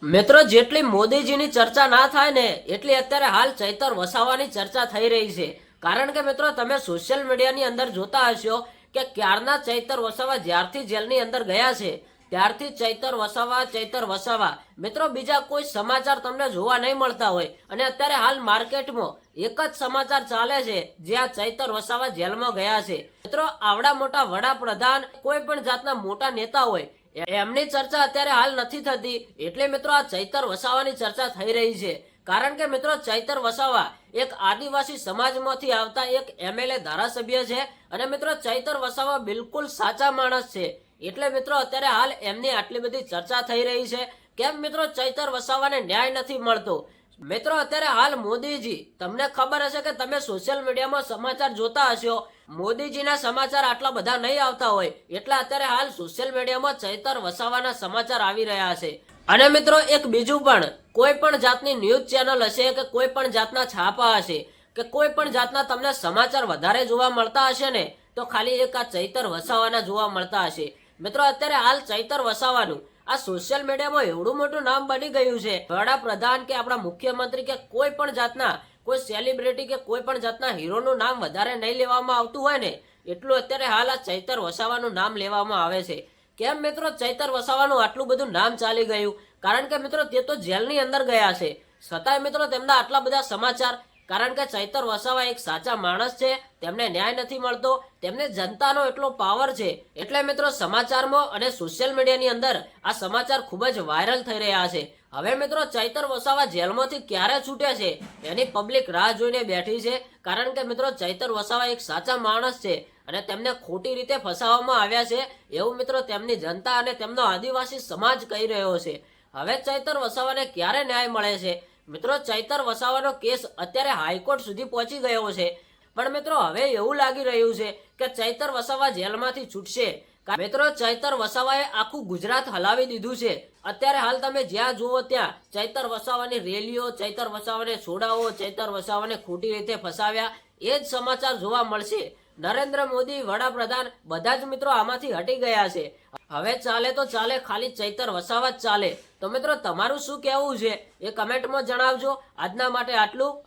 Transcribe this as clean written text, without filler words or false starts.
મિત્રો જેટલી મોદીજીની ચર્ચા ના થાય ને એટલી અત્યારે હાલ ચૈતર વસાવાની ચર્ચા થઈ રહી છે। કારણ કે મિત્રો તમે સોશિયલ મીડિયાની અંદર જોતા હશો કે ક્યારના ચૈતર વસાવા જ્યારથી જેલની અંદર ગયા છે ત્યારથી ચૈતર વસાવા મિત્રો બીજા કોઈ સમાચાર તમને જોવા નહીં મળતા હોય અને અત્યારે હાલ માર્કેટમાં એક જ સમાચાર ચાલે છે જે આ ચૈતર વસાવા જેલમાં ગયા છે। મિત્રો આવડા મોટા વડાપ્રધાન કોઈ પણ જાતના મોટા નેતા હોય એમની ચર્ચા અત્યારે હાલ નથી થતી એટલે મિત્રો આ ચૈતર વસાવાની ચર્ચા થઈ રહી છે। કારણ કે મિત્રો ચૈતર વસાવા એક આદિવાસી સમાજમાંથી આવતા એક એમએલએ ધારાસભ્ય છે અને મિત્રો ચૈતર વસાવા બિલકુલ સાચા માણસ છે એટલે મિત્રો અત્યારે હાલ એમની આટલી બધી ચર્ચા થઈ રહી છે। કેમ મિત્રો ચૈતર વસાવાને ન્યાય નથી મળતો? મિત્રો અત્યારે હાલ મોદીજી, તમને ખબર હશે કે તમે સોશિયલ મીડિયામાં સમાચાર જોતા હશો, મોદીજીના સમાચાર આટલા બધા નહીં આવતા હોય એટલે અત્યારે હાલ સોશિયલ મીડિયામાં ચૈતર વસાવાના સમાચાર આવી રહ્યા છે। અને મિત્રો એક બીજું પણ, કોઈ પણ જાતની ન્યૂઝ ચેનલ હશે કે કોઈ પણ જાતના છાપા હશે કે કોઈ પણ જાતના તમને સમાચાર વધારે જોવા મળતા હશે ને તો ખાલી એક આ ચૈતર વસાવાના જોવા મળતા હશે। મિત્રો અત્યારે હાલ ચૈતર વસાવાનું આ સોશિયલ મીડિયામાં એવડું મોટું નામ બની ગયું છે, વડાપ્રધાન કે આપણા મુખ્યમંત્રી કે કોઈ પણ જાતના કોઈ સેલિબ્રિટી કે કોઈ પણ જાતના હીરોનું નામ વધારે નહીં લેવામાં આવતું હોય ને એટલું અત્યારે હાલ આ ચૈતર વસાવાનું નામ લેવામાં આવે છે। કેમ મિત્રો ચૈતર વસાવાનું આટલું બધું નામ ચાલી ગયું? કારણ કે મિત્રો તે તો જેલની અંદર ગયા છે છતાંય મિત્રો તેમના આટલા બધા સમાચાર, કારણ કે ચૈતર વસાવા એક સાચા માણસ છે, તેમને ન્યાય નથી મળતો, તેમને જનતાનો એટલો પાવર છે એટલે મિત્રો સમાચારમાં અને સોશિયલ મીડિયાની અંદર આ સમાચાર ખૂબ જ વાયરલ થઈ રહ્યા છે। હવે મિત્રો ચૈતર વસાવા જેલમાંથી ક્યારે છૂટે છે એની પબ્લિક રાહ જોઈને બેઠી છે। કારણ કે મિત્રો ચૈતર વસાવા એક સાચા માણસ છે અને તેમને ખોટી રીતે ફસાવવામાં આવ્યા છે એવું મિત્રો તેમની જનતા અને તેમનો આદિવાસી સમાજ કહી રહ્યો છે। હવે ચૈતર વસાવાને ક્યારે ન્યાય મળે છે? મિત્રો ચૈતર વસાવાનો કેસ અત્યારે હાઈકોર્ટ સુધી પહોંચી ગયો છે પણ મિત્રો હવે એવું લાગી રહ્યું છે કે ચૈતર વસાવા જેલમાંથી છૂટશે। મિત્રો ચૈતર વસાવાએ આખું ગુજરાત હલાવી દીધું છે। અત્યારે હાલ તમે જ્યાં જુઓ ત્યાં ચૈતર વસાવાની રેલીઓ, ચૈતર વસાવાને છોડાવો, ચૈતર વસાવાને ખોટી રીતે ફસાવ્યા એ જ સમાચાર જોવા મળશે। નરેન્દ્ર મોદી વડાપ્રધાન બધા જ મિત્રો આમાંથી હટી ગયા છે। હવે ચાલે તો ચાલે, ખાલી ચૈતર વસાવા જ ચાલે। તો મિત્રો તમારું શું કહેવું છે એ કમેન્ટમાં જણાવજો। આજના માટે આટલું।